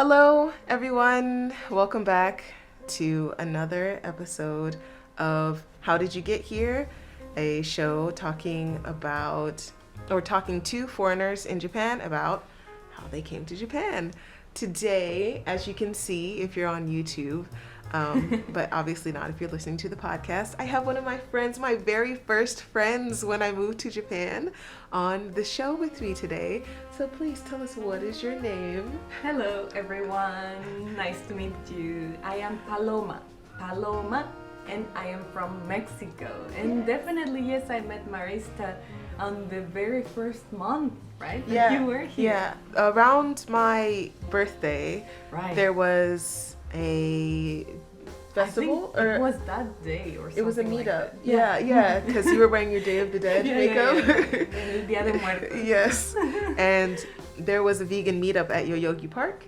Hello, everyone. Welcome back to another episode of How Did You Get Here? A show talking to foreigners in Japan about how they came to Japan. Today, as you can see, if you're on YouTube, but obviously not if you're listening to the podcast, I have one of my friends, my very first friends when I moved to Japan, on the show with me today. So please tell us, what is your name? Hello everyone, nice to meet you. I am Paloma, and I am from Mexico. And definitely, yes, I met Marista on the very first month, right? That you were here. Yeah, around my birthday, Right. there was a festival, I think it was that day or something. it was a like meetup. that. Yeah, because you were wearing your Day of the Dead makeup. El Día de Muertos. Yes, and there was a vegan meetup at Yoyogi Park,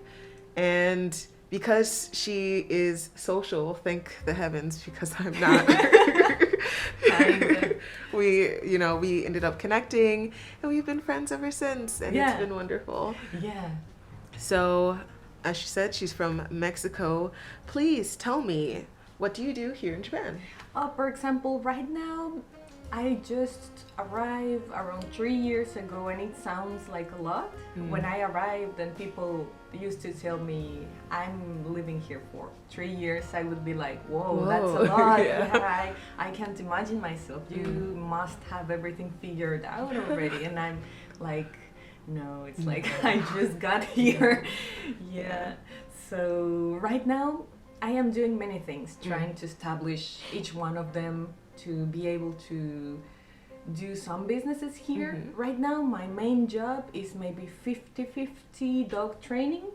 and because she is social, thank the heavens, because I'm not. we ended up connecting, and we've been friends ever since, and it's been wonderful. Yeah. So, as she said, she's from Mexico. Please tell me, what do you do here in Japan? For example, right now, I just arrived around 3 years ago, and it sounds like a lot. When I arrived and people used to tell me I'm living here for 3 years, I would be like, whoa. That's a lot. I can't imagine myself. You must have everything figured out already. And I'm like, no, it's like I just got here. So right now I am doing many things, trying to establish each one of them, to be able to do some businesses here. Right now my main job is maybe 50-50 dog training,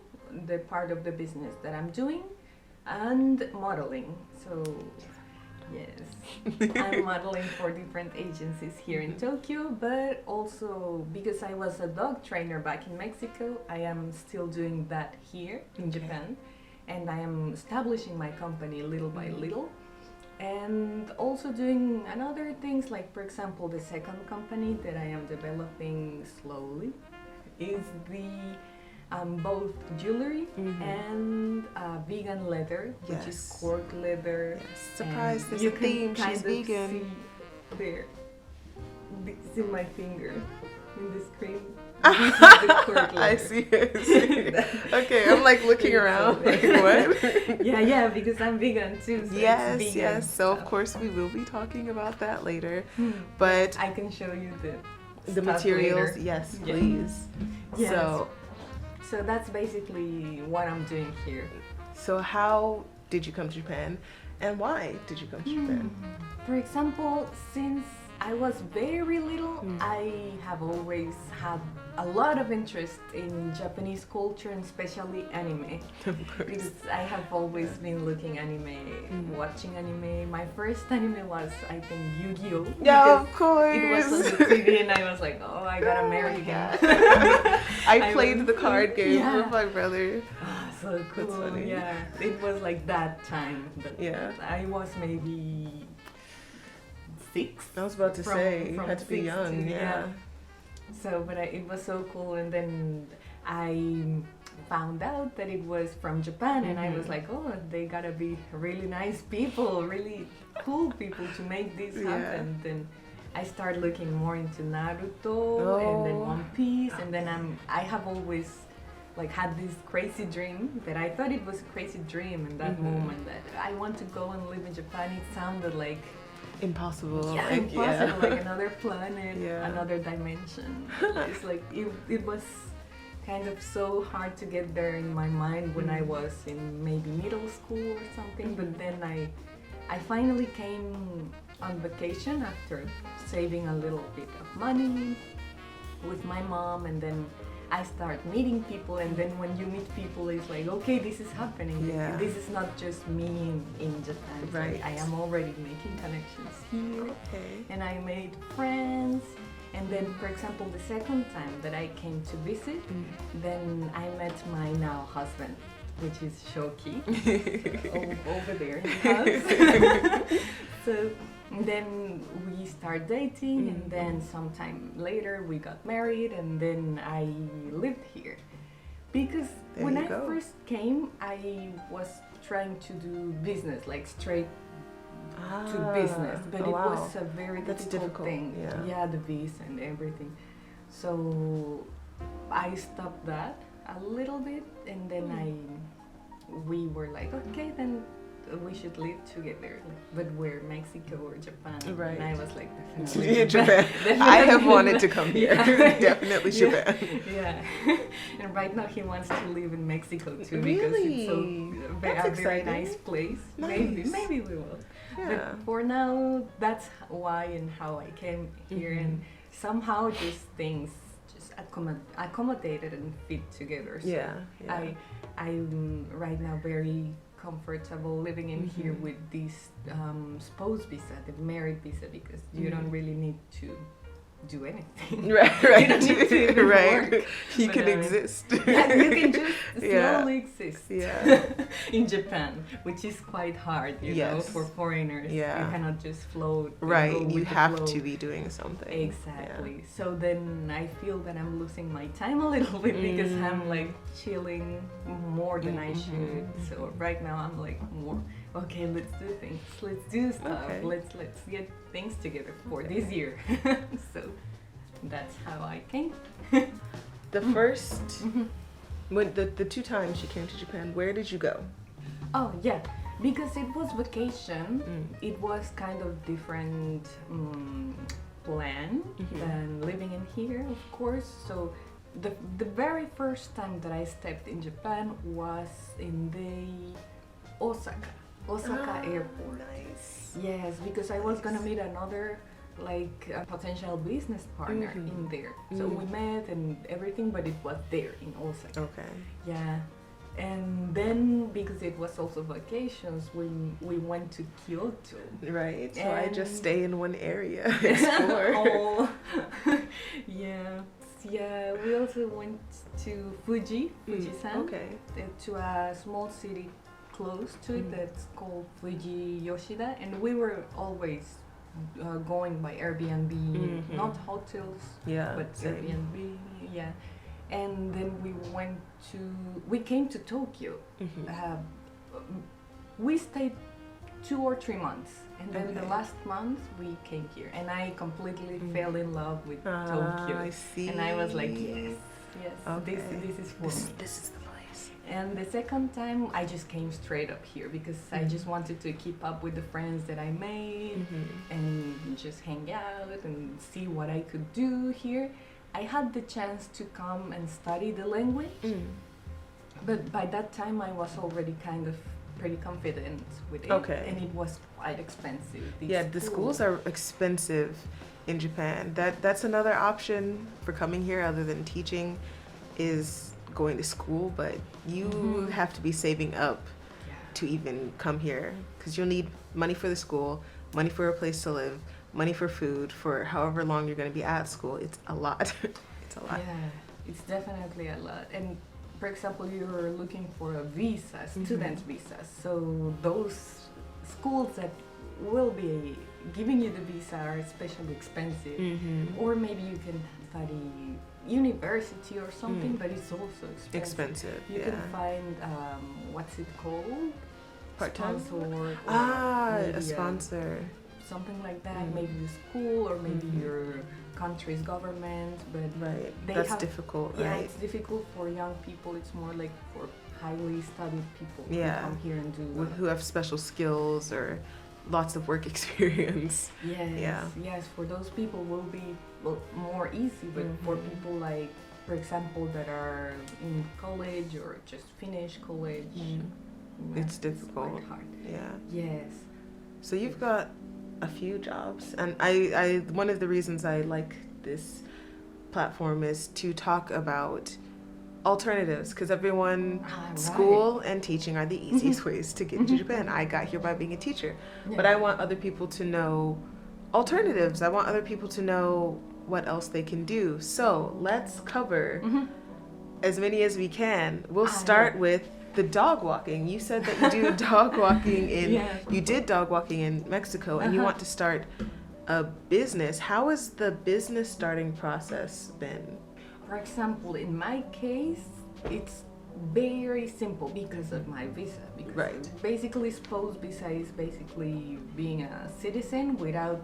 the part of the business that I'm doing, and modeling. So yes, I'm modeling for different agencies here in Tokyo, but also because I was a dog trainer back in Mexico, I am still doing that here in Japan, and I am establishing my company little by little, and also doing another things, like for example the second company that I am developing slowly is the both jewelry and vegan leather, which is cork leather. Surprise, there's you a theme, can she's kind of vegan. See there, this is in my finger in the screen. This is the cork leather. I see it. Okay, I'm like looking around, like what? yeah, because I'm vegan too. So yes, it's vegan yes. So of stuff. course we will be talking about that later. But I can show you the stuff materials, later. yes, Yeah. please. Yes. So that's basically what I'm doing here. So how did you come to Japan, and why did you come to Japan? For example, since I was very little, I have always had a lot of interest in Japanese culture, and especially anime. Of course. Because I have always been looking anime, watching anime. My first anime was, I think, Yu-Gi-Oh! Yeah, of course. It was on the TV, and I was like, oh, I gotta marry him. I played the card game with my brother. Oh, so cool. That's funny. Yeah, it was like that time. But I was maybe 6. I was about to say, you had to be 6 young, yeah. So, but it was so cool, and then I found out that it was from Japan, and I was like, oh, they gotta be really nice people, really cool people to make this happen. Then I started looking more into Naruto, and then One Piece, and then I have always like had this crazy dream that I thought it was a crazy dream in that moment, that I want to go and live in Japan. It sounded like impossible. Like another planet, another dimension. It's like it was kind of so hard to get there in my mind when I was in maybe middle school or something. But then I finally came on vacation after saving a little bit of money with my mom, and then I start meeting people, and then when you meet people, it's like, okay, this is happening. This is not just me in Japan. Right. So I am already making connections here, and I made friends. And then, for example, the second time that I came to visit, then I met my now husband, which is Shoki, over there in the house. So then we start dating, and then sometime later we got married, and then I lived here. Because There when you I go. first came, I was trying to do business, like straight to business, but oh, it wow. was a very That's difficult thing. yeah. The visa and everything. So I stopped that a little bit, and then we were like, okay, then we should live together, but we're Mexico or Japan. Right. And I was like, definitely Yeah, Japan. I have wanted to come here. Definitely Japan. Yeah. And right now he wants to live in Mexico too, Really? because it's so That's a very exciting. nice place. Nice. Maybe we will. Yeah. But for now, that's why and how I came here, and somehow these things just accommodated and fit together. So Yeah. I'm right now very comfortable living in here with this spouse visa, the married visa, because you don't really need to do anything. Right. You don't need to even Right. work. You But, can exist. Yeah, you can just Yeah. slowly exist. Yeah. In Japan, which is quite hard, you know, Yes. for foreigners. Yeah. You cannot just float. and Right. go You with the have flow. to be doing something. Exactly. So then I feel that I'm losing my time a little bit because I'm like chilling more than I should. So right now I'm like more, okay, let's do things. Let's do stuff. Okay. Let's get things together for this year. So that's how I came. The first, when the 2 times you came to Japan, where did you go? Oh yeah, because it was vacation. It was kind of different plan than living in here, of course. So the very first time that I stepped in Japan was in the Osaka airport. Nice. Yes, because I was gonna meet another like a potential business partner in there. So we met and everything, but it was there in Osaka. Okay. Yeah. And then because it was also vacations, we went to Kyoto. Right. So I just And- stay in one area, explore. Oh, yeah. Yeah, we also went to Fuji-san, Okay. to a small city close to it that's called Fuji Yoshida, and we were always going by Airbnb, not hotels, Yeah. but same. Airbnb, yeah. And then we came to Tokyo. We stayed 2 or 3 months, and then the Okay. last month we came here, and I completely fell in love with Tokyo. I see. And I was like, yes, Okay. this is for me. This is the place. And the second time, I just came straight up here because I just wanted to keep up with the friends that I made and just hang out and see what I could do here. I had the chance to come and study the language, but by that time I was already kind of pretty confident with it. Okay. And it was quite expensive. The schools are expensive in Japan. That's another option for coming here other than teaching is going to school, but you have to be saving up to even come here because you'll need money for the school, money for a place to live, money for food for however long you're going to be at school. It's a lot. It's a lot. Yeah, it's definitely a lot. And for example, you're looking for a visa, student visa. So those schools that will be giving you the visa are especially expensive. Or maybe you can study university or something, but it's also expensive. You can find what's it called? Part-time? Sponsor. Or A maybe sponsor. something like that. Maybe the school or maybe your country's government. But Right. they That's have- difficult, yeah, right? it's difficult for young people. It's more like for highly studied people Yeah. who come here and do. Who have special skills or lots of work experience. Yes. For those people, will be more easy. But for people like, for example, that are in college or just finished college, It's difficult. quite hard. Yeah. Yes. So you've got a few jobs, and I one of the reasons I like this platform is to talk about alternatives because everyone school and teaching are the easiest ways to get to Japan. I got here by being a teacher, but I want other people to know alternatives. I want other people to know what else they can do. So let's cover as many as we can. We'll start with the dog walking. You said that you do dog walking you did dog walking in Mexico, and you want to start a business. How has the business starting process been? For example, in my case, it's very simple because of my visa. Because Right. basically, spouse visa is basically being a citizen without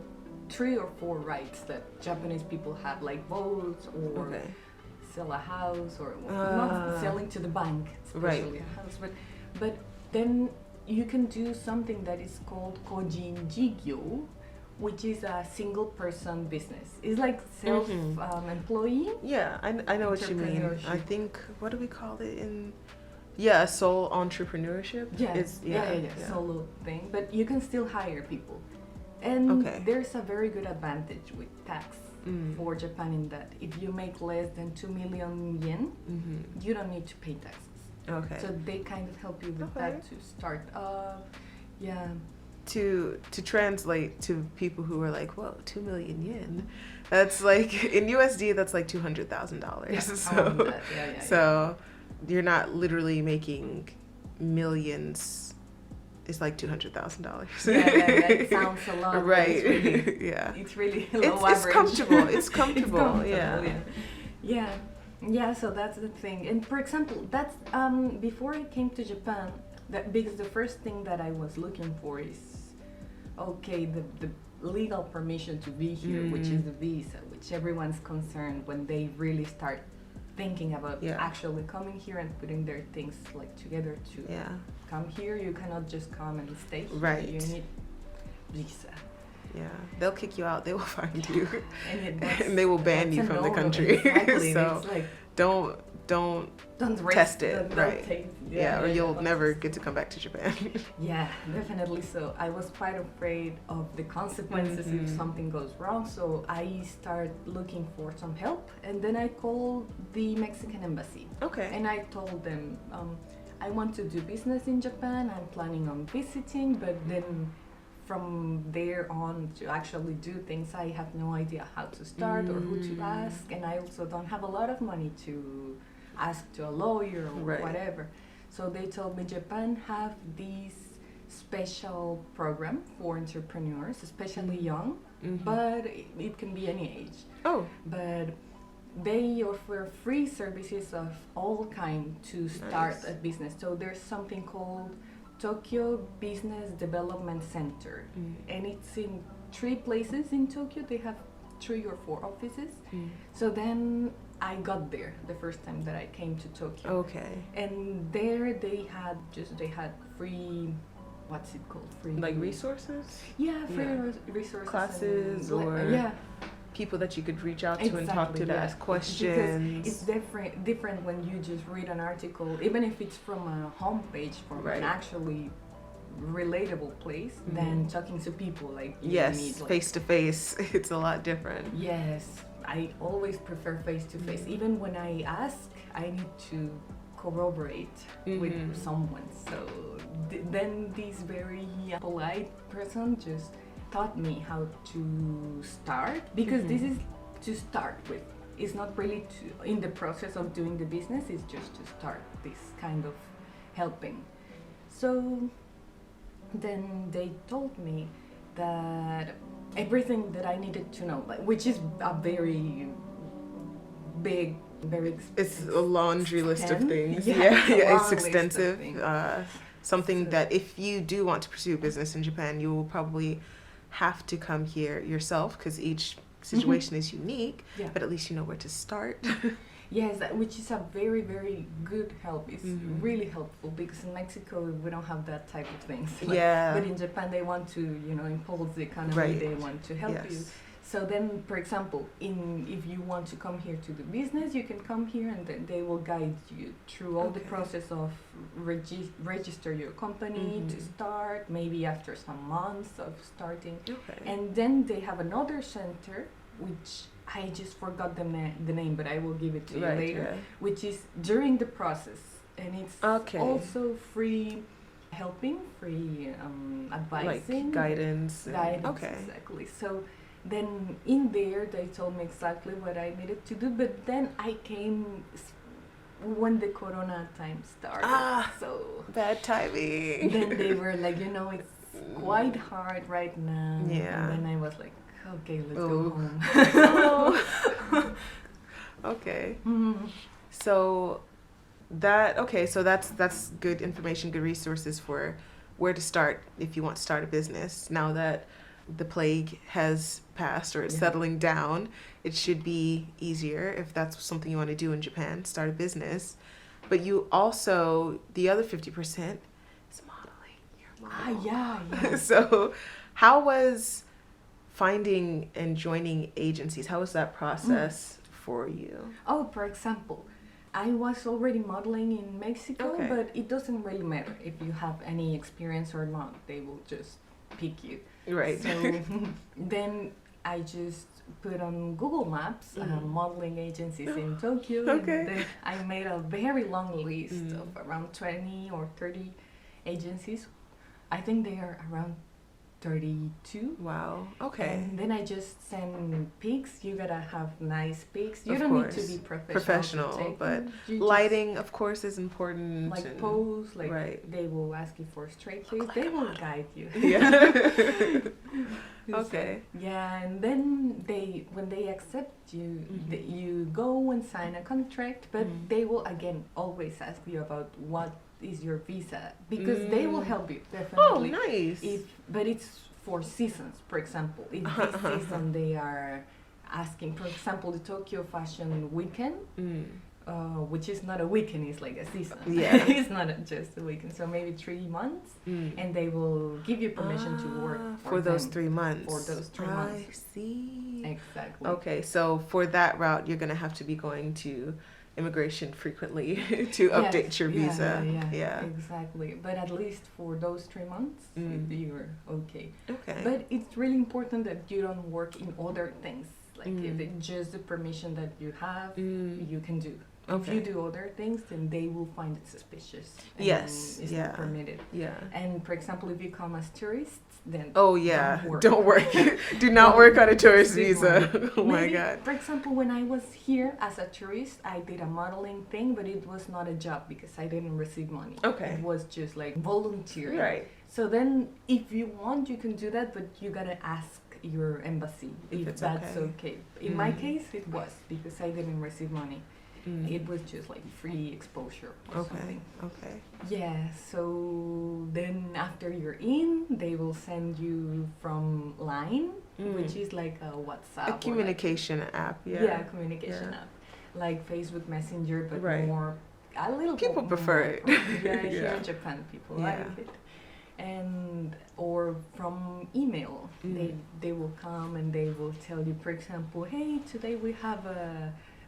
3 or 4 rights that Japanese people have, like vote or Okay. sell a house, or Ah. not selling to the bank, Right. especially a house. But then you can do something that is called kojin jigyo, which is a single person business. It's like self-employee. Yeah, I know what you mean. I Entrepreneurship. think, what do we call it in? Yeah, sole entrepreneurship. Yeah, It's, yeah, solo thing. But you can still hire people. And Okay. there's a very good advantage with tax Mm. for Japan in that if you make less than 2 million yen, Mm-hmm. you don't need to pay taxes. Okay. So they kind of help you with Okay. that to start up. Yeah. To translate to people who are like, whoa, 2 million yen. That's like in USD. That's like $200,000. Yeah, So around that. Yeah. so you're not literally making millions. It's like $200,000. Yeah, it sounds a lot. but Right. It's really, Yeah. it's really low It's average. comfortable. It's comfortable. Yeah. Yeah, so that's the thing. And for example, that's before I came to Japan, that because the first thing that I was looking for is okay, the legal permission to be here, which is the visa, which everyone's concerned when they really start thinking about Yeah. actually coming here and putting their things like together to Yeah. come here. You cannot just come and stay here. Right. You need visa. Yeah. They'll kick you out. They will find you. And And they will ban that's you a from the no-no. country. Exactly. So it's like don't don't test it, don't right. taste. yeah, or you'll don't never taste. get to come back to Japan. Yeah, definitely. So I was quite afraid of the consequences if Mhm. something goes wrong. So I started looking for some help, and then I called the Mexican embassy, Okay. and I told them I want to do business in Japan. I'm planning on visiting, but then from there on to actually do things, I have no idea how to start or who to ask, and I also don't have a lot of money to ask to a lawyer or Right. whatever. So they told me Japan have this special program for entrepreneurs, especially young, Mhm. but it can be any age. Oh, But they offer free services of all kind to start Nice. a business. So there's something called Tokyo Business Development Center, and it's in 3 places in Tokyo. They have 3 or 4 offices. So then I got there the first time that I came to Tokyo, okay. and there they had free, what's it called? Free Like resources, Yeah, free Yeah. resources. Classes and, or yeah, people that you could reach out to and talk to Exactly, yeah. ask questions. Because it's different when you just read an article, even if it's from a homepage from Right. an actually relatable place, than talking to people like you Yes, meet, like, face to face. It's a lot different. Yes, I always prefer face to face. Even when I ask, I need to corroborate with someone. So then this very polite person just taught me how to start, because this is to start with. It's not really to in the process of doing the business. It's just to start this kind of helping. So then they told me that everything that I needed to know, like, which is a very big, very It's a laundry list of extent. things. Yeah, Yeah, it's a yeah, long it's list of extensive. things. Something So- that if you do want to pursue business in Japan, you will probably have to come here yourself because each situation is unique. Yeah. But at least you know where to start. Yes, which is a very, very good help. It's Mhm. really helpful, because in Mexico we don't have that type of things. Yeah. But in Japan they want to, impose the economy. Right. They want to help you. Yes. So then, for example, if you want to come here to do business, you can come here, and then they will guide you through all the Okay. process of register your company to Mhm. start. Maybe after some months of starting. Okay. And then they have another center, which I just forgot the name, but I will give it to you later, Yeah. which is during the process. And it's Okay. also free helping, free advising. Like guidance. Guidance, Okay. exactly. So then in there, they told me exactly what I needed to do, but then I came when the Corona time started. Ah. So Bad timing. then they were like, it's quite hard right now. Yeah. And then I was like, okay, let's Oh. go home. Oh. Okay. Mhm. So So that's good information, good resources for where to start if you want to start a business. Now that the plague has passed or it's settling down, it should be easier if that's something you want to do in Japan, start a business. But you also, the other 50% is modeling. You're a model. Yeah. So how was finding and joining agencies? How was that process for you? Oh, for example, I was already modeling in Mexico, Okay. but it doesn't really matter if you have any experience or not. They will just pick you. Right. So then I just put on Google Maps modeling agencies in Tokyo. Okay. And then I made a very long list of around 20 or 30 agencies. I think they are around 32. Wow. Okay. And then I just send pics. You gotta have nice pics. You Of don't course. need to be professional. Professional, to take but them. You just, lighting, of course, is important. like and- pose, like right. they will ask you for a straight face. Look like They a will model. guide you. Yeah. So, Okay. yeah, and then when they accept you, you go and sign a contract, but they will again always ask you about what is your visa, because they will help you Oh, definitely. nice. But it's for seasons. For example, if this season they are asking, for example, the Tokyo Fashion Weekend, which is not a weekend, it's like a season. Yeah. It's not just a weekend. So maybe 3 months, and they will give you permission to work for those them 3 months. For those 3 I months. see. Exactly. Okay, so for that route, you're gonna have to be going to immigration frequently to update your visa. Yeah, exactly. But at least for those 3 months, you're okay. Okay. But it's really important that you don't work in other things. Like if it's just the permission that you have, you can do. If you do other things, then they will find it suspicious. And Yes, it's yeah. not permitted. Yeah. And for example, if you come as tourists, then Oh yeah. don't work. Do not work on a tourist Big visa. one. Oh my Maybe, god. For example, when I was here as a tourist, I did a modeling thing, but it was not a job because I didn't receive money. Okay. It was just like volunteering. Right. So then, if you want, you can do that, but you gotta ask your embassy if it's that's okay. okay. In my case, it was because I didn't receive money. It was just like free exposure or something. Okay. Yeah, so then after you're in, they will send you from Line, which is like a WhatsApp. A communication app. Yeah. Yeah, communication app. Like Facebook Messenger, but more, a little People more. prefer it. Yeah, here Yeah. in Japan, people Yeah. like it. And or from email, they will come and they will tell you, for example, hey, today we have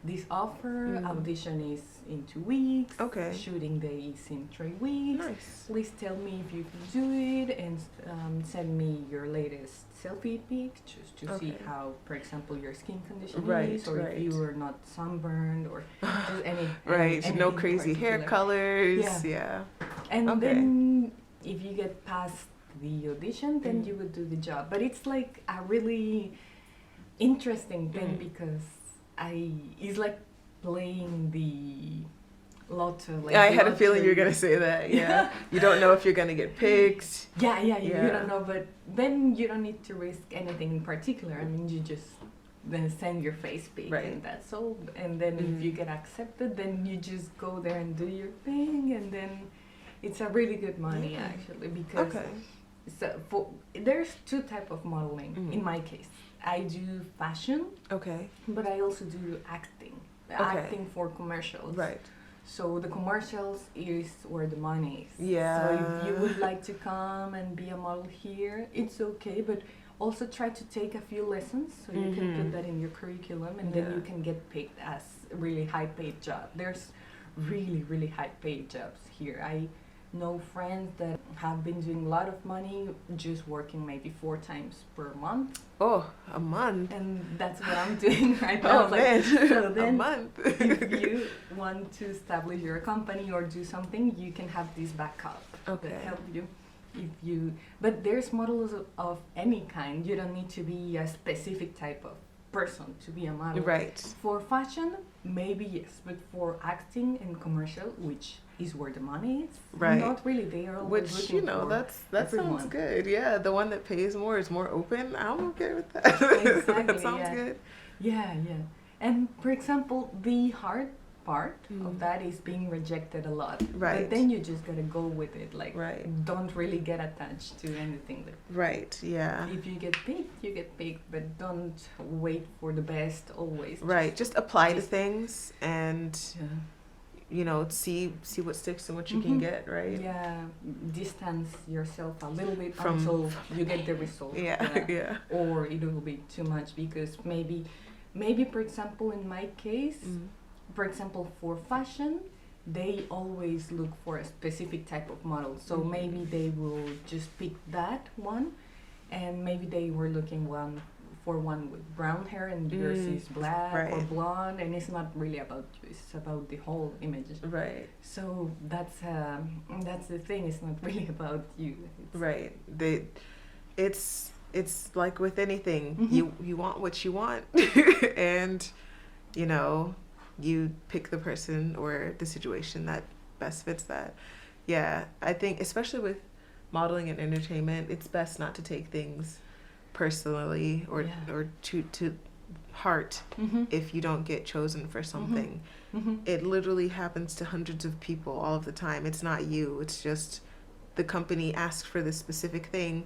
this offer. Audition is in 2 weeks. Okay. Shooting day is in 3 weeks. Nice. Please tell me if you can do it and send me your latest selfie pic just to see how, for example, your skin condition is, or if you are not sunburned, or just Right. No anything crazy hair particular. colors. Yeah. And then if you get past the audition, then you would do the job. But it's like a really interesting thing because it's like playing the lotto. Like I the had a feeling you were lottery. gonna say that. Yeah. You don't know if you're gonna get picked. You don't know, but then you don't need to risk anything in particular. I mean, you just then send your face pic, and that's all. And then if you get accepted, then you just go there and do your thing, and then it's a really good money actually, because there's 2 type of modeling in my case. I do fashion, but I also do acting for commercials. Right. So the commercials is where the money is. Yeah. So if you would like to come and be a model here, it's okay, but also try to take a few lessons so you can put that in your curriculum, and then you can get picked as a really high paid job. There's really, really high paid jobs here. I know friends that have been doing a lot of money just working maybe 4 times per month. Oh, a month. And that's what I'm doing right now. Oh man, so then a month. if you want to establish your company or do something, you can have this backup that help you. But there's models of any kind. You don't need to be a specific type of person to be a model. Right. For fashion, maybe yes, but for acting and commercial, which is where the money is, not really. They are always looking for that everyone. sounds good. Yeah, the one that pays more is more open. I'm okay with that. Exactly, That sounds good. Yeah. And for example, the hard part of that is being rejected a lot. Right. But then you just gotta go with it. Like, Right. don't really get attached to anything. Right. Yeah. If you get picked, you get picked, but don't wait for the best always. Right. Just apply to things and Yeah. see what sticks and what you can get, right? Yeah, distance yourself a little bit From- until you get the result. Yeah. Or it will be too much because maybe for example in my case, for example for fashion, they always look for a specific type of model. So maybe they will just pick that one, and maybe they were looking for one with brown hair and yours is black or Right. blonde, and it's not really about you, it's about the whole image. Right. So that's the thing. It's not really about you. It's Right. It's like with anything, you want what you want, and you pick the person or the situation that best fits that. Yeah, I think especially with modeling and entertainment, it's best not to take things personally or to heart if you don't get chosen for something. It literally happens to hundreds of people all of the time. It's not you. It's just the company asked for this specific thing,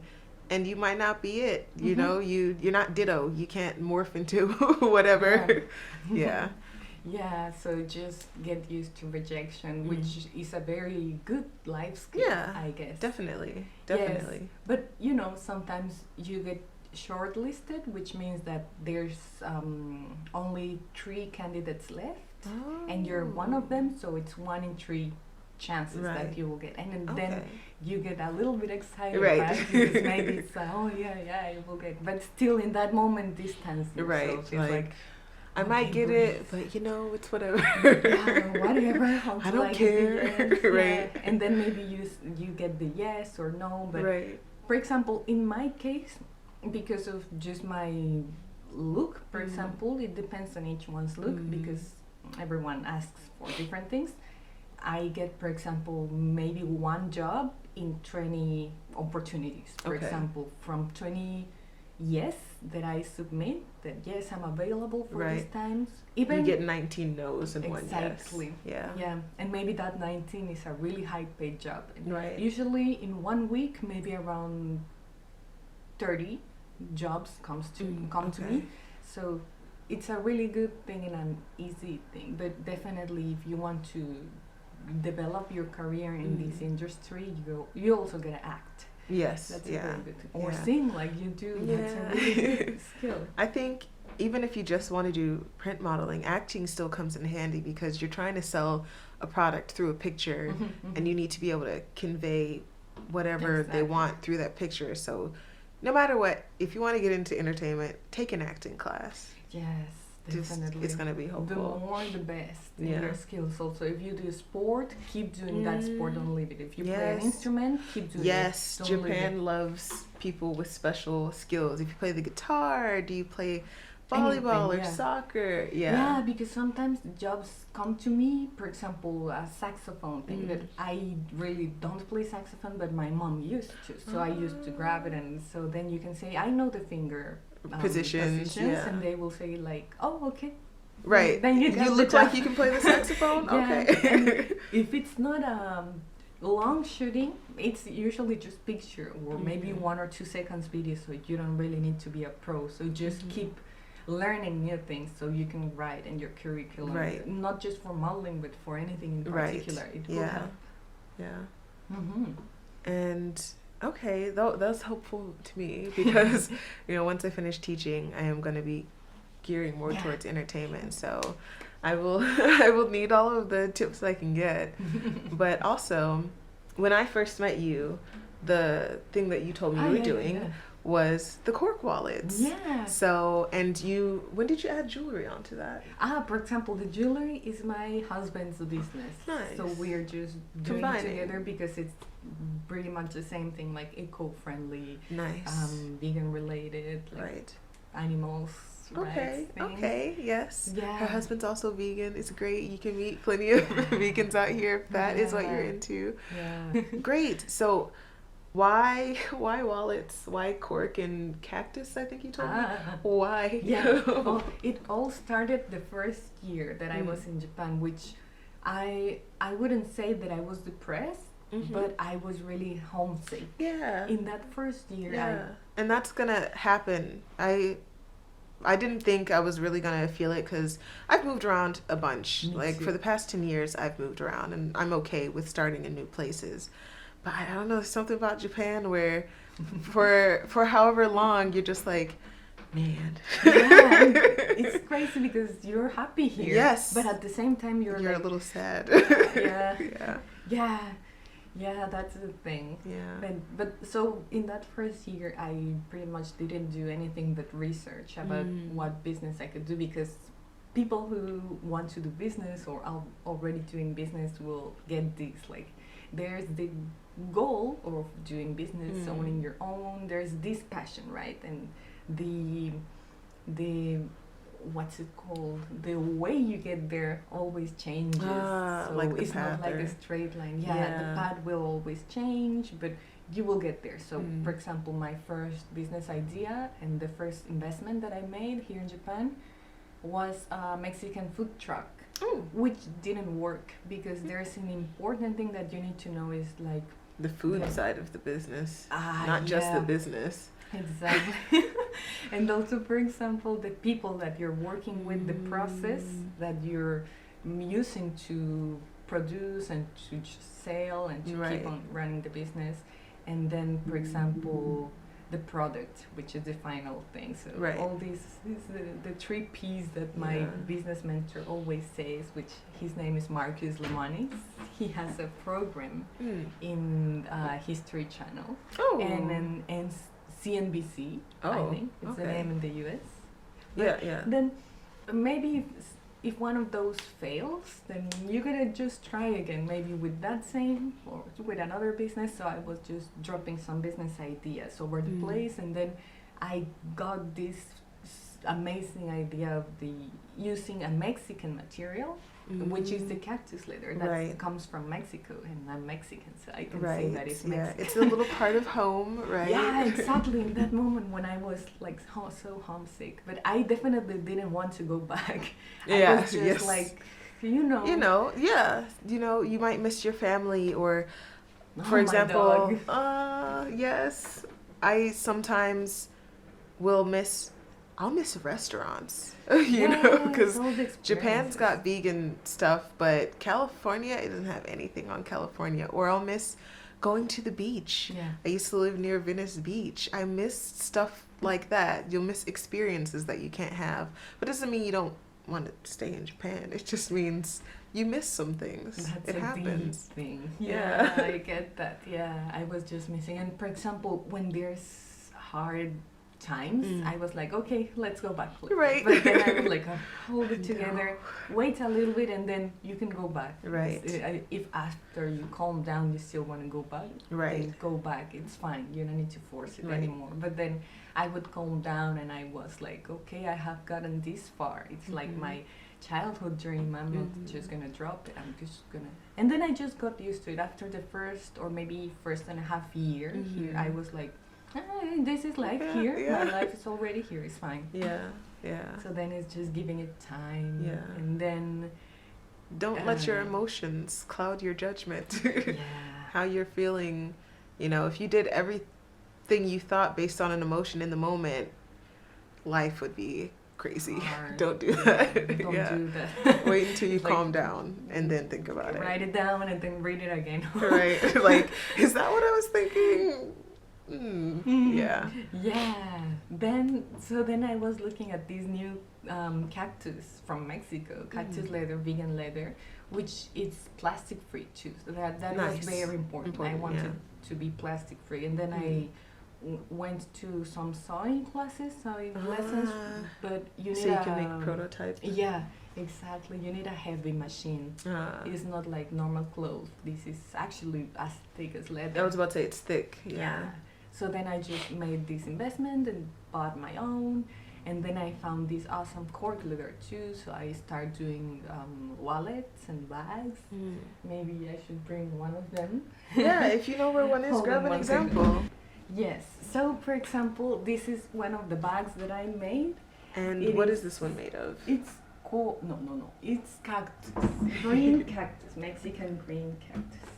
and you might not be it. You're not ditto. You can't morph into whatever. Yeah. Yeah, so just get used to rejection, which is a very good life skill, Yeah, I guess. Definitely. Yes, but sometimes you get shortlisted, which means that there's only 3 candidates left, and you're one of them, so it's 1 in 3 chances that you will get, and then you get a little bit excited, right? Because maybe it's I will get, but still in that moment distance yourself. Right, like I might get it, but it's whatever. Whatever. I don't care. Yes, right. Yeah. And then maybe you get the yes or no. But for example, in my case, because of just my look, for example, it depends on each one's look because everyone asks for different things. I get, for example, maybe 1 job in 20 opportunities. For example, from 20 yes that I submit, that yes, I'm available for these times. Even you get 19 no's and 1 yes. Exactly. Yeah. And maybe that 19 is a really high paid job. And right. Usually in 1 week, maybe around 30 jobs come to me. So it's a really good thing and an easy thing. But definitely if you want to develop your career in this industry, you also gotta act. Yes. That's a very good thing. Or sing like you do. Yeah. That's a really good skill. I think even if you just want to do print modeling, acting still comes in handy because you're trying to sell a product through a picture and you need to be able to convey whatever they want through that picture. So no matter what, if you want to get into entertainment, take an acting class. Yes. Definitely. It's going to be helpful. The more the best in your skills also. If you do sport, keep doing that sport, don't leave it. If you play an instrument, keep doing it. Yes, Japan loves people with special skills. If you play the guitar, do you play volleyball or soccer? Yeah, because sometimes jobs come to me, for example, a saxophone thing that I really don't play saxophone, but my mom used to. So I used to grab it, and so then you can say, I know the finger positions and they will say like, oh, okay. Right. Then you look like you can play the saxophone? Okay. If it's not long shooting, it's usually just picture or maybe 1 or 2 seconds video, so you don't really need to be a pro. So just keep learning new things so you can write in your curriculum. Right. Not just for modeling, but for anything in particular. It will help. Yeah. And okay, that's helpful to me because once I finish teaching, I am going to be gearing more towards entertainment. So I will need all of the tips I can get. But also, when I first met you, the thing that you told me you were doing was the cork wallets. Yeah. So, when did you add jewelry onto that? For example, the jewelry is my husband's business. Nice. So we're just doing it together because it's pretty much the same thing, like eco-friendly, nice, vegan related, like animals. Okay. Rights Okay. Yes. Yeah. Her husband's also vegan. It's great. You can meet plenty of vegans out here if that is what you're into. Yeah. Great. So, Why wallets? Why cork and cactus? I think you told me. Why? Yeah. Well, it all started the first year that I was Mm. in Japan, which I wouldn't say that I was depressed, Mhm. but I was really homesick. Yeah. In that first year, Yeah. And that's gonna happen. I didn't think I was really gonna feel it because I've moved around a bunch. Me Like too. for the past 10 years, I've moved around, and I'm okay with starting in new places. But I don't know, there's something about Japan where, for however long, you're just like, man. Yeah, and it's crazy because you're happy here. Yes. But at the same time, you're You're like, a little sad. yeah, Yeah. yeah, yeah. That's the thing. Yeah. But so in that first year, I pretty much didn't do anything but research about what business I could do, because people who want to do business or are already doing business will get this, like, there's the goal of doing business, owning your own. There's this passion, right? And the what's it called, the way you get there always changes. So like the it's not path like or- a straight line. Yeah. The path will always change, but you will get there. So Mm. for example, my first business idea and the first investment that I made here in Japan was a Mexican food truck, Oh, which didn't work because there's an important thing that you need to know is like the food Yeah. side of the business, ah, not just the yeah. business. Exactly. And also, for example, the people that you're working with, the process that you're using to produce and to sell and to Right. keep on running the business. And then, for example, the product, which is the final thing. So Right. all these the three P's that my Yeah. business mentor always says, which his name is Marcus Lemonis. He has a program Mm. in History Channel Oh. and CNBC, I Oh, think it's the okay. name in the US. Yeah. Then maybe if one of those fails, then you gotta just try again, maybe with that same or with another business. So I was just dropping some business ideas over the Mm. place, and then I got this amazing idea of the using a Mexican material, which is the cactus leather that Right. comes from Mexico, and I'm Mexican, so I can Right. say that it's Yeah. Mexican. It's a little part of home, right? Yeah, exactly. In that moment when I was like so homesick, but I definitely didn't want to go back. I Yeah, was just yes. like, you know, Yeah. You might miss your family or, oh, for my example, dog. yes, I sometimes will I'll miss restaurants, you know, Yes, because all the Japan's experiences. got vegan stuff, but California, it doesn't have anything on California. Or I'll miss going to the beach. Yeah. I used to live near Venice Beach. I miss stuff like that. You'll miss experiences that you can't have. But it doesn't mean you don't want to stay in Japan. It just means you miss some things. That's It a happens. deep thing. Yeah. Yeah, I get that. Yeah, I was just missing. And for example, when there's hard times, I was like, okay, let's go back. Right. But then I was like, hold it together, wait a little bit, and then you can go back. Right. If after you calm down, you still want to go back, Right. then go back. It's fine. You don't need to force it Right. anymore. But then I would calm down, and I was like, okay, I have gotten this far. It's like my childhood dream. I'm not just gonna drop it. I'm just gonna. And then I just got used to it. After the first or maybe first and a half year here, I was like, this is life Yeah, here. yeah. My life is already here. It's fine. Yeah. Yeah. So then it's just giving it time. Yeah. And then Don't let your Uh, emotions cloud your judgment. yeah. How you're feeling. If you did everything you thought based on an emotion in the moment, life would be crazy. Hard. Don't do Yeah, that. Don't Yeah. do that. Wait until you Like, calm down and then think about it. Write it down and then read it again. Right. Like, is that what I was thinking? Yeah. Yeah. Then I was looking at these new cactus from Mexico, cactus leather, vegan leather, which is plastic free too. So that Nice. was very important. I Important, wanted to be plastic free, and then I went to some sewing lessons, but you need So you can make prototypes. Yeah, exactly. You need a heavy machine. It's not like normal clothes. This is actually as thick as leather. I was about to say it's thick. Yeah. So then I just made this investment and bought my own. And then I found this awesome cork leather too, so I started doing wallets and bags. Maybe I should bring one of them. Yeah, if you know where one is, Hold grab on an one second. example. Yes, so for example, this is one of the bags that I made. And what is this one made of? It's called, no, it's cactus, green cactus, Mexican green cactus.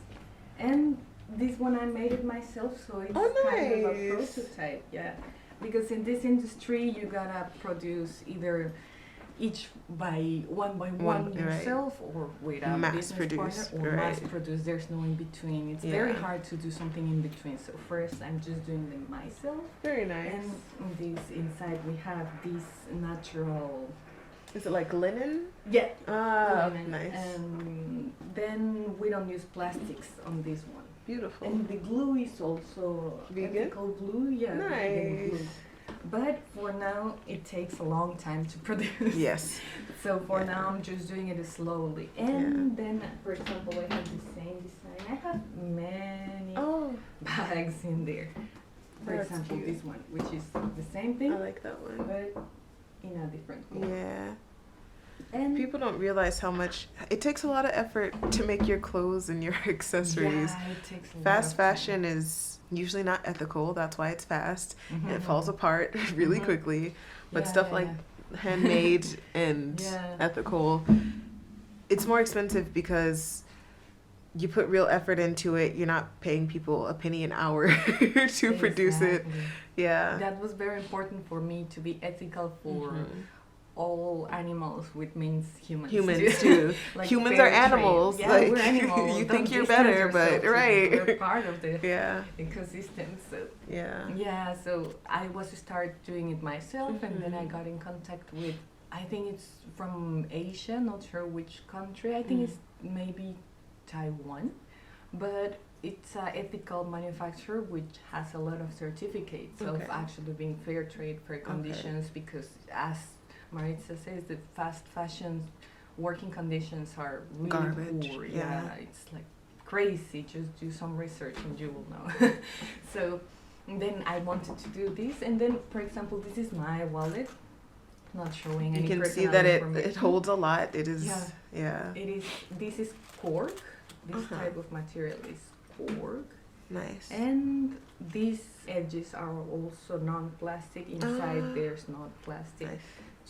And this one I made it myself, so it's kind of a prototype, yeah. Because in this industry, you gotta produce either each by one yourself, or with a business partner, or mass produce. There's no in between. It's very hard to do something in between. So first, I'm just doing them myself. Very nice. And on this inside, we have this natural. Is it like linen? Yeah. Ah, linen. Nice. And then we don't use plastics on this one. Beautiful. And the glue is also vegan? ethical glue. Yeah. Nice. Glue. But for now, it takes a long time to produce. Yes. So for now, I'm just doing it slowly. And then, for example, I have the same design. I have many bags in there. For example, cute. This one, which is the same thing. I like that one. But in a different way. Yeah. And people don't realize how much it takes a lot of effort to make your clothes and your accessories. Yeah, it takes a lot Fast of fashion time. is usually not ethical. That's why it's fast. And it falls apart really quickly. But stuff like handmade and ethical, it's more expensive because you put real effort into it. You're not paying people a penny an hour to produce it. Yeah. That was very important for me to be ethical for all animals, which means humans. Humans too. Like humans are animals. Yeah, like, we're animals. You think you're better, but we're part of the yeah ecosystem. So yeah. So I was start doing it myself, and then I got in contact with. I think it's from Asia. Not sure which country. I think it's maybe Taiwan, but it's an ethical manufacturer which has a lot of certificates of actually being fair trade, fair conditions, because as Maritza says, the fast fashion working conditions are really poor. Yeah, it's like crazy. Just do some research and you will know. So then I wanted to do this, and then, for example, this is my wallet. Not showing any. You can see that it holds a lot. It is. Yeah. It is. This is cork. This type of material is cork. Nice. And these edges are also non-plastic. Inside there's not plastic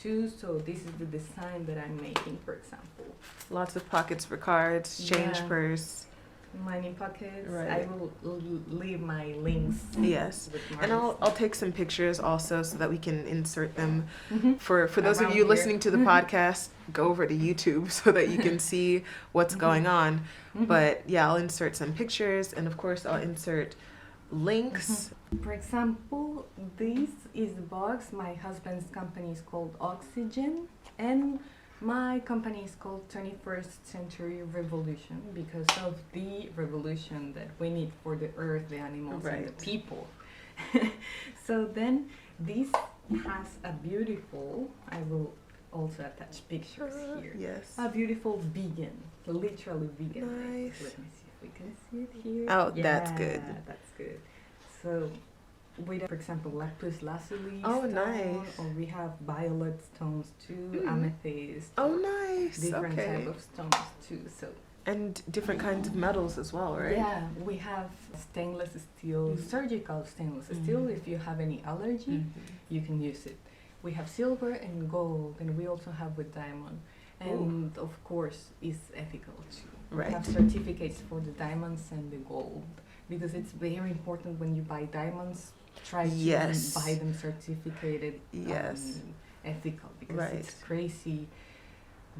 too. So this is the design that I'm making, for example. Lots of pockets for cards, change purse. Many pockets. I will leave my links. Yes. And I'll take some pictures also so that we can insert them. For those of you here. listening to the podcast, go over to YouTube so that you can see what's going on. But yeah, I'll insert some pictures, and of course I'll insert links. For example, this is the box. My husband's company is called Oxygen, and my company is called 21st Century Revolution because of the revolution that we need for the earth, the animals, and the people. So then this has a beautiful, I will also attach pictures here. Yes. A beautiful vegan, literally vegan. Nice. Let me see if we can see it here. Oh, that's good. That's good. So with, for example, lapis lazuli stone, nice. Or we have violet stones too, amethyst. Oh, nice. Different type of stones too. So. And different kinds of metals as well, right? Yeah, we have stainless steel, surgical stainless steel. If you have any allergy, you can use it. We have silver and gold, and we also have with diamond. And of course, it's ethical too. We have certificates for the diamonds and the gold, because it's very important when you buy diamonds, try to buy them certificated, ethical, because it's crazy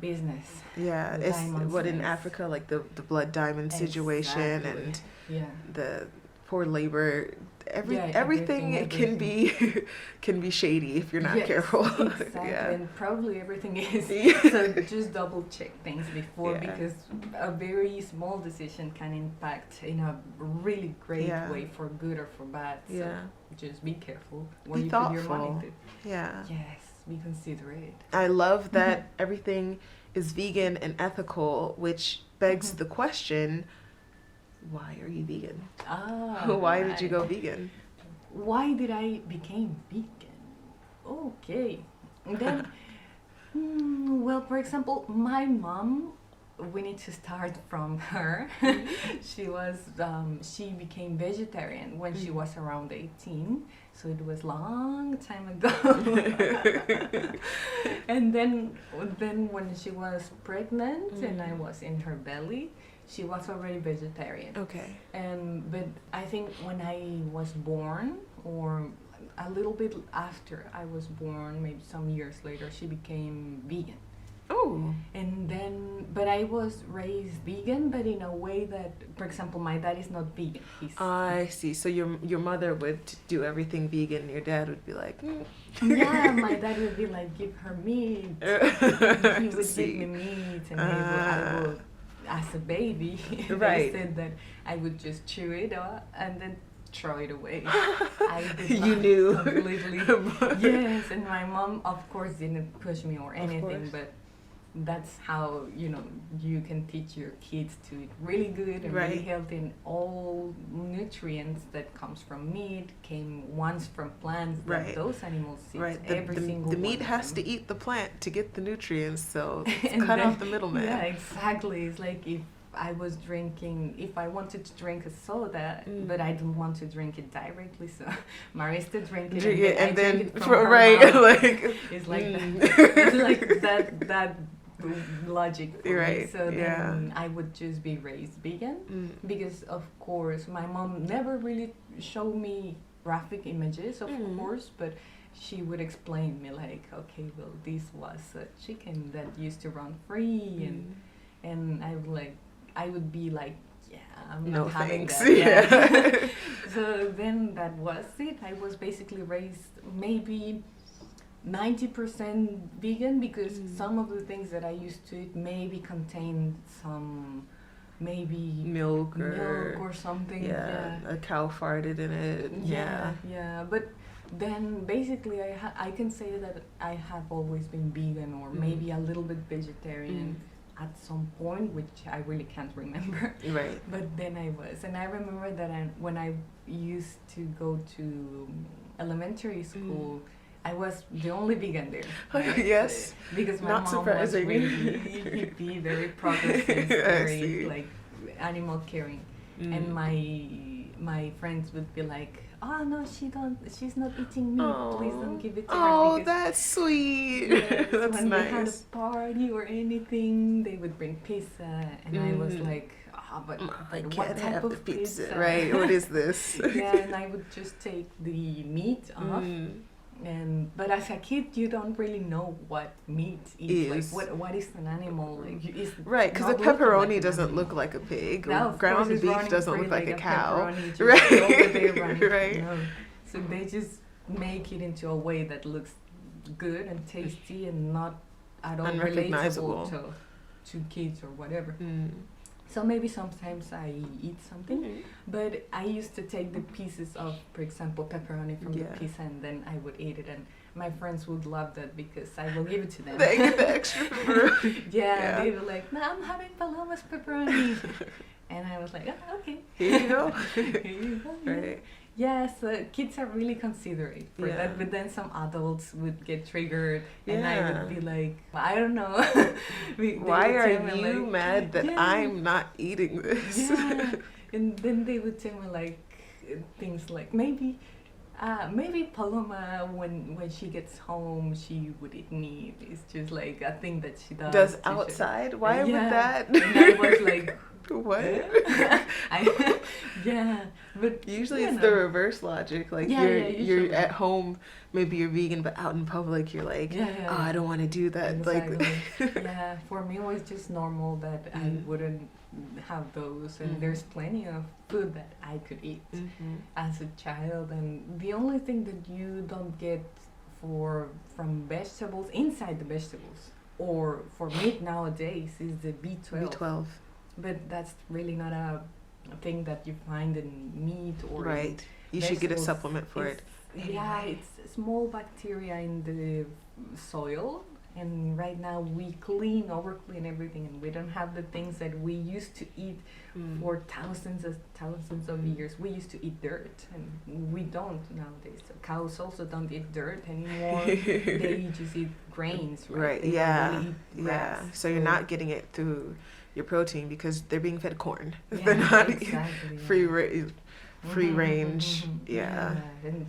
business. Yeah, it's what in Africa, like the blood diamond situation and the poor labor. Everything can be shady if you're not careful. Exactly. And probably everything is. So just double check things before, because a very small decision can impact in a really great way, for good or for bad. So just be careful where you put your money to. Yeah. Yes, be considerate. I love that everything is vegan and ethical, which begs the question, why are you vegan? Why did you go vegan? Why did I become vegan? Okay, And then, well, for example, my mom, we need to start from her. She became vegetarian when she was around 18, so it was long time ago. And then when she was pregnant and I was in her belly, she was already vegetarian. Okay. But I think when I was born, or a little bit after I was born, maybe some years later, she became vegan. Oh. And then, but I was raised vegan, but in a way that, for example, my dad is not vegan. I see. So your mother would do everything vegan, and your dad would be like, Yeah, my dad would be like, give her meat. He would See. give me meat, and I would, as a baby, Right. they said that I would just chew it up and then throw it away. I did You not knew. completely. Yes, and my mom, of course, didn't push me or anything, but that's how you can teach your kids to eat really good and really healthy, and all nutrients that comes from meat came once from plants that those animals eat. Every single the meat one has to eat the plant to get the nutrients, so and cut then, off the middleman. Yeah, exactly. It's like if I wanted to drink a soda, but I didn't want to drink it directly, so Marista drank it, and then drink it from her mouth. like It's like that. It's like that logic for me. So then I would just be raised vegan because, of course, my mom never really showed me graphic images, of course, but she would explain me like, okay, well, this was a chicken that used to run free, and I would be like, yeah, I'm no not having thanks. that. Yeah. So then that was it. I was basically raised maybe 90% vegan because some of the things that I used to eat maybe contained some milk or something. Yeah, a cow farted in it. Yeah. But then basically I can say that I have always been vegan or maybe a little bit vegetarian at some point, which I really can't remember. Right. But then I was, and I remember that when I used to go to elementary school, I was the only vegan there. Right? Yes. Because my Not mom surprising. was really hippie, very progressive, very like animal caring. And my friends would be like, oh no, she's not eating meat. Please don't give it to her. Oh, that's sweet. Yes, That's when nice. we had a party or anything, they would bring pizza, and I was like, but I what can't type have of the pizza. Right? What is this? Yeah, and I would just take the meat off. But as a kid, you don't really know what meat is. Like what is an animal? Like right, because the pepperoni doesn't look like a pig, or ground beef doesn't look like a cow. Right. No. So they just make it into a way that looks good and tasty and not at all unrecognizable relatable to kids or whatever. So maybe sometimes I eat something, but I used to take the pieces of, for example, pepperoni from the pizza, and then I would eat it, and my friends would love that because I will give it to them. They get the extra pepperoni. They were like, no, I'm having Paloma's pepperoni. And I was like, oh, okay. Here you go. Here you go. Right. Yes, kids are really considerate for that, but then some adults would get triggered, and I would be like, I don't know. Why are you mad that I'm not eating this? Yeah. And then they would tell me like things like maybe Paloma when she gets home she would eat meat. It's just like a thing that she does. Outside? Why would that? And I was like, what? But usually it's the reverse logic. Like you're at home, maybe you're vegan, but out in public you're like, oh, I don't want to do that. Exactly. Like for me it was just normal that I wouldn't have those, and there's plenty of food that I could eat as a child, and the only thing that you don't get from vegetables inside the vegetables or for meat nowadays is the B12. But that's really not a thing that you find in meat or right. You should get a supplement for it. Yeah, it's small bacteria in the soil, And right now we over clean everything, and we don't have the things that we used to eat for thousands of years. We used to eat dirt, and we don't nowadays. So cows also don't eat dirt anymore. They just eat grains, right? Right. They don't Yeah. really eat Yeah. grass. So you're not getting it through your protein because they're being fed corn. Yeah, They're not exactly, free range. Yeah. And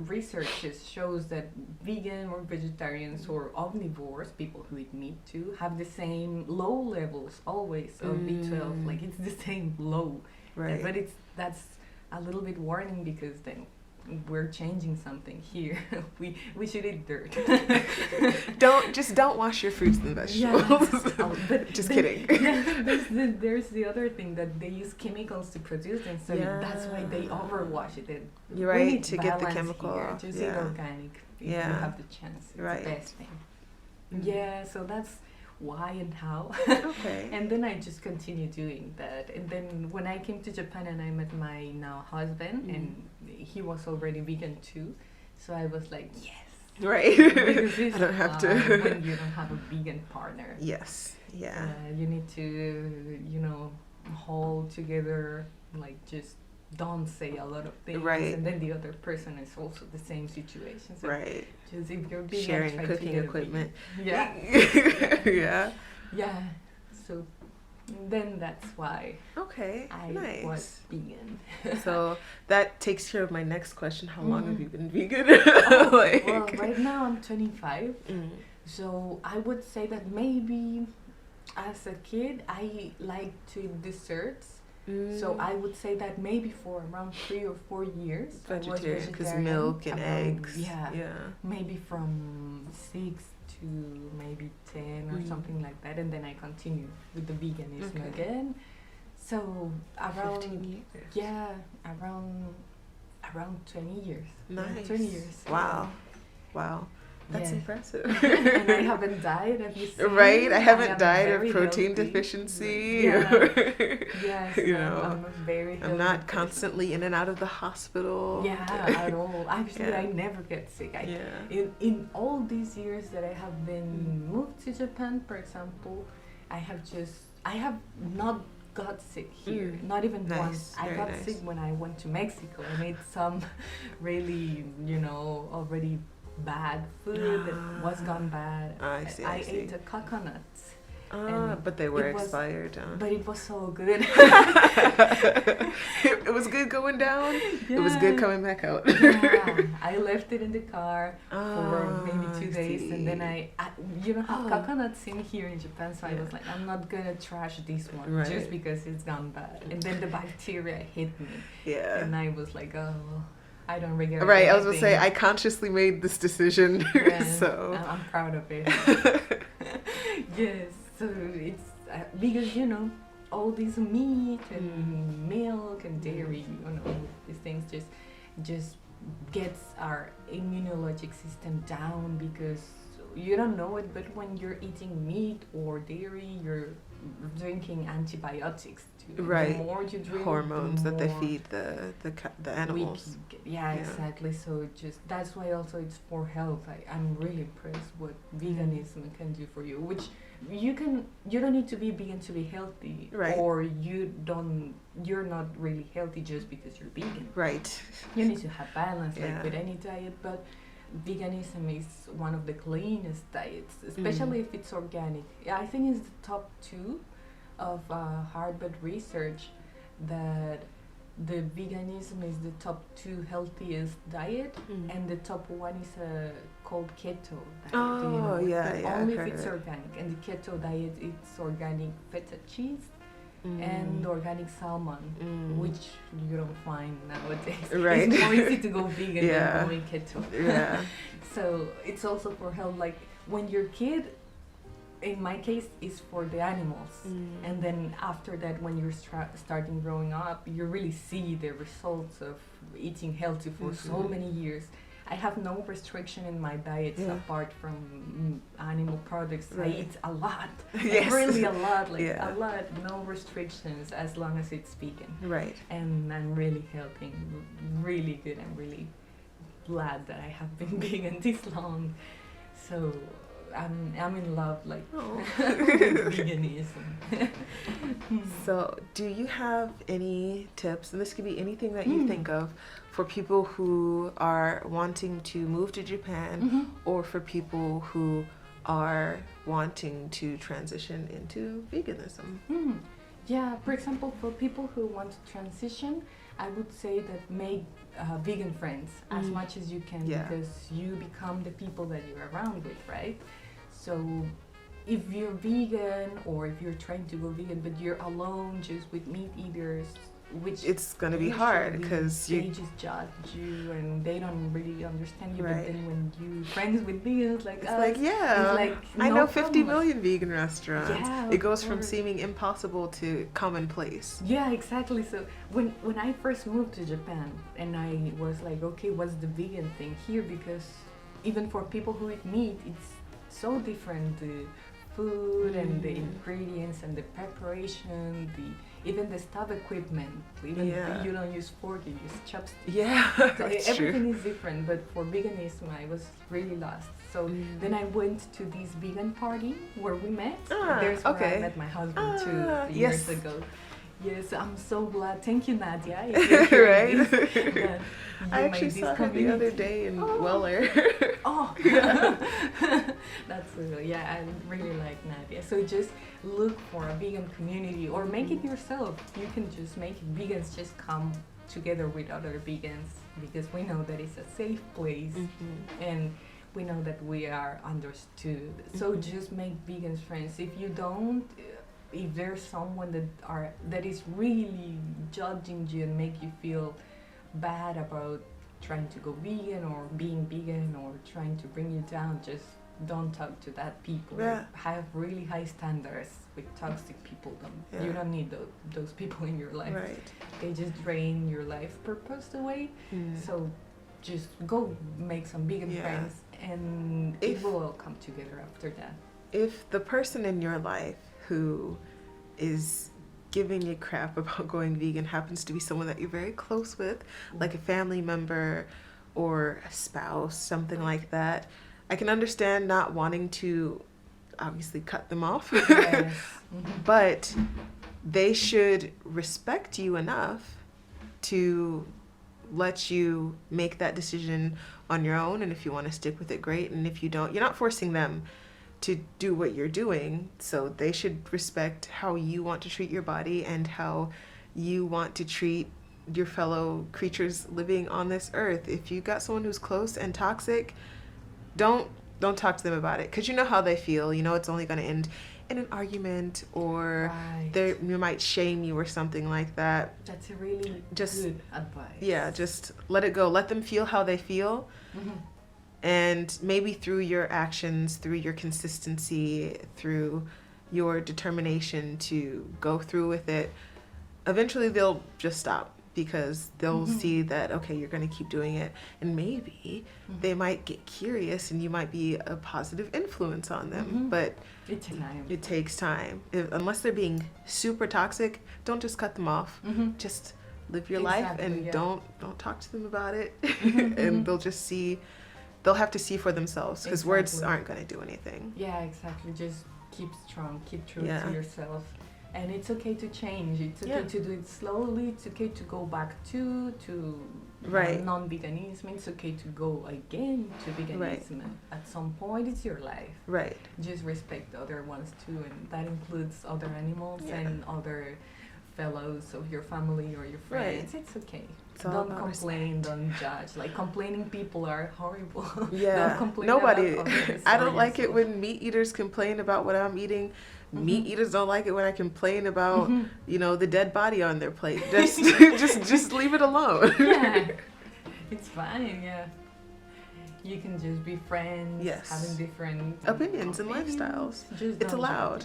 research shows that vegan or vegetarians or omnivores, people who eat meat too, have the same low levels always of B12. Like it's the same low. Right. But that's a little bit warning, because then we're changing something here. we should eat dirt. don't wash your fruits and vegetables. But Just kidding. Yeah, there's the other thing, that they use chemicals to produce them, so that's why they overwash it. You're we right, need to get the balance chemical. here. Just eat organic if you have the chance. It's Right. the best thing. Yeah, so that's why and how. Okay. And then I just continue doing that. And then when I came to Japan and I met my now husband, and he was already vegan too, so I was like, yes. Right. Because it's I don't have to. when you don't have a vegan partner. Yes. Yeah. You need to, hold together, like just don't say a lot of things. Right. And then the other person is also the same situation. So Right. just if you're vegan, Sharing try cooking to get equipment. Yeah. Yeah. Yeah. So then that's why Okay. I Nice. was vegan. So that takes care of my next question. How long have you been vegan? Well, right now I'm 25. So I would say that maybe as a kid I liked to eat desserts. So I would say that maybe for around 3 or 4 years I was Vegetarian, because vegetarian. milk and eggs. Yeah. Yeah. Maybe from 6 to maybe 10 or something like that, and then I continued with the veganism again. So around 15 years. yeah, around 20 years. Nice. Yeah, 20 years. Wow. Wow. That's Yeah. impressive. And I haven't died, have you seen? Right? I haven't am died of very protein healthy. deficiency. Yes, You I'm know, a very healthy I'm not person. constantly in and out of the hospital. Yeah, at all. Actually, Yeah. I never get sick. Yeah. In all these years that I have been moved to Japan, for example, I have not got sick here. Not even Nice. once. I Very got nice. sick when I went to Mexico. I made some really, already bad food that was gone bad. I see. I ate the coconuts. And But they were it was- expired. But it was so good. It was good going down. It was good coming back out. Yeah, I left it in the car for Ah, maybe 2 I days, and then see. you don't have Oh. coconuts in here in Japan, so I Yeah. was like, I'm not gonna trash this one Right. just because it's gone bad. And then the bacteria hit me, Yeah. and I was like, oh, I don't regret. Right, I was gonna say I anything. consciously made this decision, Yeah, so I'm proud of it. Yes, so it's because all this meat and milk and dairy, these things just gets our immunologic system down, because you don't know it, but when you're eating meat or dairy, you're drinking antibiotics too. Right. The more you drink, hormones the that they more feed the animals. Yeah, Yeah. exactly. So that's why also it's for health. I'm really impressed what veganism can do for you. Which you don't need to be vegan to be healthy, Right. or you're not really healthy just because you're vegan. Right. You need to have balance, Yeah. like with any diet, but veganism is one of the cleanest diets, especially if it's organic. Yeah, I think it's the top 2 of Harvard research, that the veganism is the top 2 healthiest diet, and the top 1 is called keto diet. Do you know Oh, it? yeah, But yeah, only I've if heard it's of it. organic. And the keto diet, it's organic feta cheese and organic salmon, which you don't find nowadays. Right. It's more easy to go vegan Yeah. than going keto. Yeah. So it's also for health. Like when your kid, in my case, is for the animals, and then after that, when you're starting growing up, you really see the results of eating healthy for so many years. I have no restriction in my diet apart from animal products. Right. I eat a lot, Yes. really a lot, like Yeah. a lot. No restrictions as long as it's vegan, Right. and I'm really helping, really good. I'm really glad that I have been vegan this long. So I'm in love like Oh. with veganism. So, do you have any tips, and this could be anything that you think of, for people who are wanting to move to Japan or for people who are wanting to transition into veganism? Yeah, for example, for people who want to transition, I would say that make vegan friends as much as you can, Yeah. because you become the people that you're around with, right? So if you're vegan or if you're trying to go vegan but you're alone just with meat eaters, which It's going to be hard usually because they you. just judge you and they don't really understand you. Right. But then when you friends with vegans like It's us, like, yeah, it's like, I no know 50 problem. million vegan restaurants. Yeah, It of goes from course. seeming impossible to commonplace. Yeah, exactly. So when I first moved to Japan and I was like, okay, what's the vegan thing here? Because even for people who eat meat, it's so different. The food and the ingredients and the preparation, even the stuff equipment. Even you don't use fork, you use chopsticks. Yeah, So that's everything true. is different. But for veganism, I was really lost. So then I went to this vegan party where we met. There's where I met my husband too years ago. Yes, I'm so glad. Thank you, Nadia. If you're hearing Right? this, that you I made actually this saw her the other community. day in Oh. Weller. Oh, that's yeah. I really like Nadia. So just look for a vegan community or make it yourself. You can just make it. Vegans just come together with other vegans because we know that it's a safe place and we know that we are understood. So just make vegans friends. If you don't, if there's someone that is really judging you and make you feel bad about trying to go vegan or being vegan or trying to bring you down, just don't talk to that people. Yeah. Like, have really high standards with toxic people. You Yeah. don't need those people in your life. Right. They just drain your life purpose away. So just go make some vegan friends and it will all come together after that. If the person in your life who is giving you crap about going vegan happens to be someone that you're very close with, like a family member or a spouse, something like that, I can understand not wanting to obviously cut them off. Yes. But they should respect you enough to let you make that decision on your own, and if you want to stick with it, great, and if you don't, you're not forcing them to do what you're doing, so they should respect how you want to treat your body and how you want to treat your fellow creatures living on this earth. If you got someone who's close and toxic, don't talk to them about it, because you know how they feel. You know it's only going to end in an argument, or they might shame you or something like that. That's a really good advice. Yeah, just let it go. Let them feel how they feel. And maybe through your actions, through your consistency, through your determination to go through with it, eventually they'll just stop, because they'll see that, okay, you're going to keep doing it. And maybe they might get curious and you might be a positive influence on them. But it takes time. Unless they're being super toxic, don't just cut them off. Just live your life and don't talk to them about it. And they'll have to see for themselves, because words aren't going to do anything. Yeah, exactly. Just keep strong, keep true to yourself. And it's okay to change. It's okay to do it slowly. It's okay to go back to non-veganism. It's okay to go again to veganism. At some point, it's your life. Right. Just respect the other ones too, and that includes other animals and other fellows of your family or your friends. It's okay. Don't complain, don't judge. Like, complaining people are horrible. Yeah. Don't complain Nobody. about others I or don't like it yourself. when meat eaters complain about what I'm eating. Meat eaters don't like it when I complain about, the dead body on their plate. Just leave it alone. Yeah. It's fine, yeah. You can just be friends, having different opinions and lifestyles. Just it's allowed.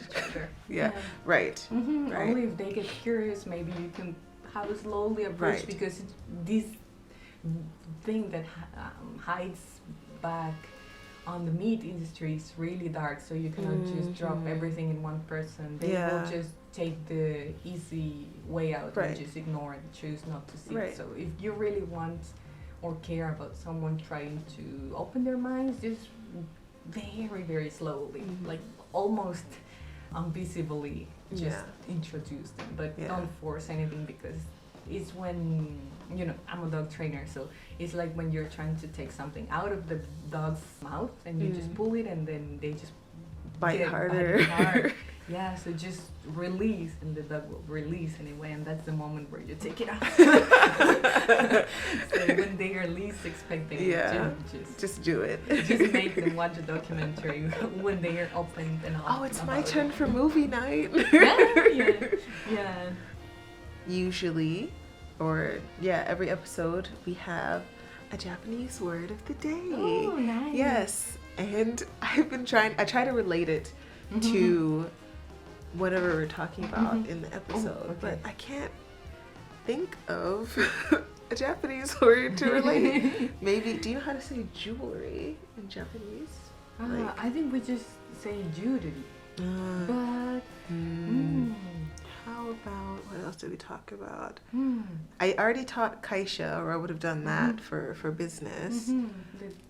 Yeah. Right. Right. Only if they get curious, maybe you can have a slowly approach, because this thing that hides back on the meat industry is really dark, so you cannot just drop everything in one person. They will just take the easy way out and just ignore it, choose not to see it. So if you really want or care about someone trying to open their minds, just very, very slowly, like almost invisibly, just introduce them, but don't force anything, because it's when, you know, I'm a dog trainer, so it's like when you're trying to take something out of the dog's mouth and you just pull it and then they just bite harder. Hard. Yeah, so just release and the dog will release anyway, and that's the moment where you take it out. So when they are least expecting it, just do it. Just make them watch a documentary when they are open and oh, it's my turn for movie night. Yeah. Usually, or every episode we have a Japanese word of the day. Oh, nice. Yes, and I try to relate it to whatever we're talking about in the episode, but I can't think of a Japanese word to relate. Maybe, do you know how to say jewelry in Japanese? I think we just say jewelry. But how about, what else did we talk about? I already taught kaisha, or I would have done that for business.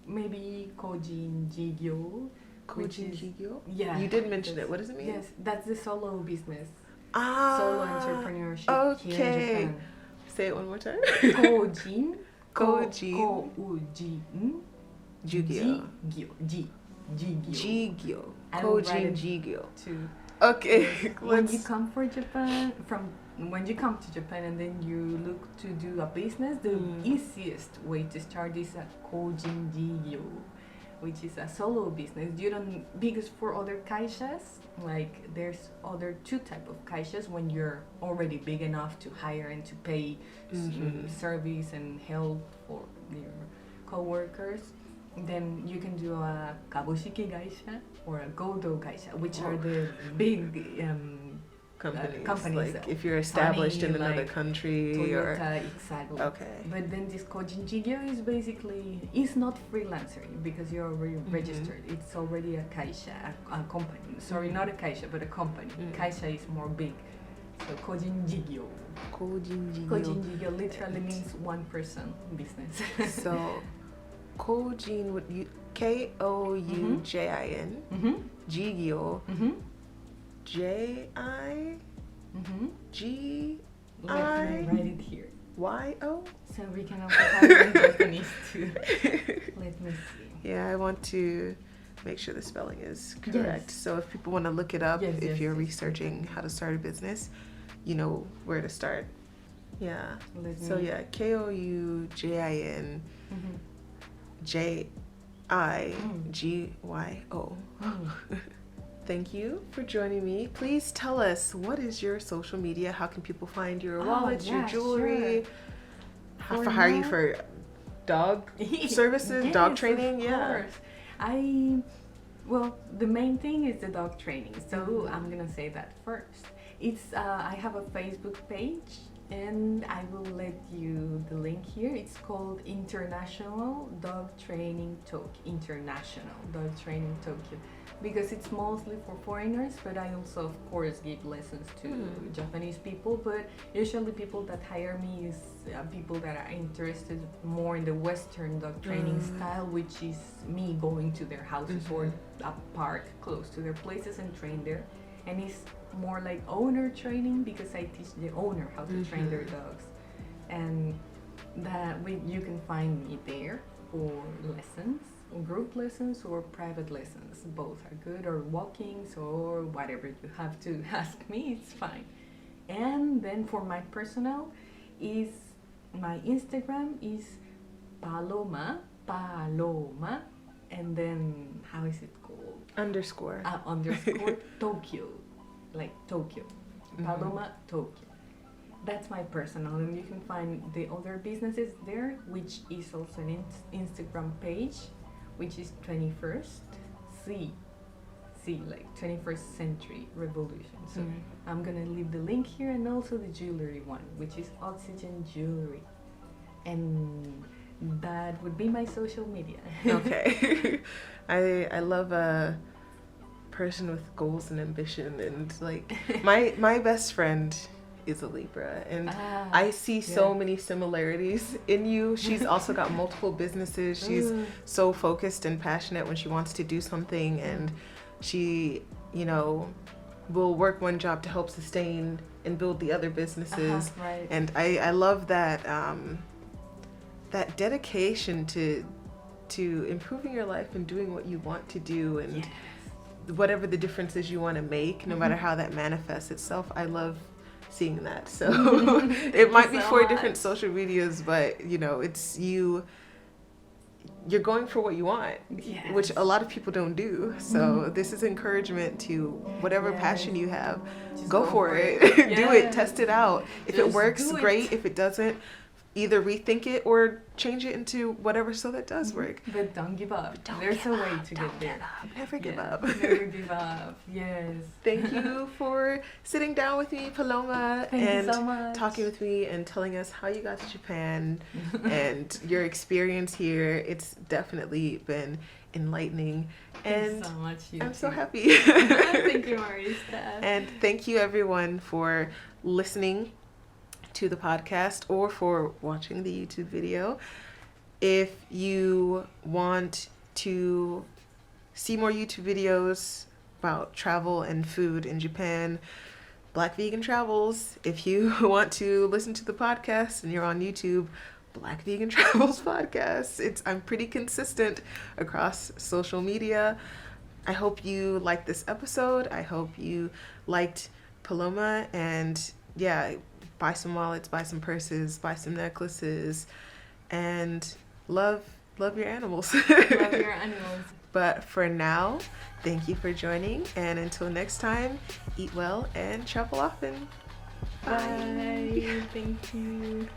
Maybe kojin jigyo. Kojin jigyo? Yeah. You did mention it. What does it mean? Yes, that's the solo business. Solo entrepreneurship. Okay. Here in Japan. Say it one more time. Kojin. Jigyo. Jigyo. Kojin jigyo. Okay. When you come to Japan and then you look to do a business, the easiest way to start is a kojin jigyo, which is a solo business. Because for other kaishas, like there's other two type of kaishas when you're already big enough to hire and to pay service and help for your co-workers. Then you can do a kabushiki gaisha or a godo gaisha, which are the big companies. Like if you're established in another like country Toyota, exactly. Okay. But then this kojin jigyo is basically, it's not freelancer because you're already registered. It's already a kaisha, a company. Sorry, not a kaisha, but a company. Kaisha is more big. So kojin jigyo. Kojin Kojin jigyo literally means one person business. So Kojin would you Koujin jigyo JI G Let me write it here. YO. So we can also have it in Japanese too. Let me see. Yeah, I want to make sure the spelling is correct. Yes. So if people want to look it up, if you're researching okay. how to start a business, you know where to start. Yeah. So yeah, Koujin JIGYO. Thank you for joining me. Please tell us, what is your social media? How can people find your wallets, your jewelry? Sure. How hire you for dog services, dog training? Of course. Well, the main thing is the dog training. So I'm gonna say that first. It's I have a Facebook page, and I will let you the link here. It's called International Dog Training Tokyo. International Dog Training Tokyo, because it's mostly for foreigners, but I also of course give lessons to Japanese people, but usually people that hire me is people that are interested more in the Western dog training style, which is me going to their houses or a park close to their places and train there. And it's more like owner training, because I teach the owner how to train their dogs, and you can find me there for lessons, group lessons or private lessons. Both are good, or walkings or whatever you have to ask me, it's fine. And then for my personal, my Instagram is Paloma, and then how is it called? Underscore Tokyo, like Tokyo. Paloma Tokyo. That's my personal, and you can find the other businesses there, which is also an Instagram page, which is 21st C, like 21st Century Revolution. So I'm gonna leave the link here, and also the jewelry one, which is Oxygen Jewelry, and that would be my social media. Okay. I love a person with goals and ambition, and like my best friend is a Libra, and I see so many similarities in you. She's also got multiple businesses. She's so focused and passionate when she wants to do something, and she, you know, will work one job to help sustain and build the other businesses. Right. And I love that that dedication to improving your life and doing what you want to do, and whatever the differences you want to make, no matter how that manifests itself. I love seeing that. So it might be for different social medias, but you know, it's you're going for what you want, which a lot of people don't do. So this is encouragement to whatever passion you have. Just go for it. Do it, test it out. If it works, great. If it doesn't, either rethink it or change it into whatever so that does work. But don't give up. There's a way to get there. Never give up. Never give up. Yes. Thank you for sitting down with me, Paloma, Thank you so much. Talking with me and telling us how you got to Japan and your experience here. It's definitely been enlightening. And thanks so much, I'm so happy. Thank you, Marista. And thank you everyone for listening to the podcast or for watching the YouTube video. If you want to see more YouTube videos about travel and food in Japan, Black Vegan Travels. If you want to listen to the podcast and you're on YouTube, Black Vegan Travels podcast. I'm pretty consistent across social media. I hope you liked this episode. I hope you liked Paloma, and buy some wallets, buy some purses, buy some necklaces, and love your animals. Love your animals. But for now, thank you for joining, and until next time, eat well and travel often. Bye. Thank you.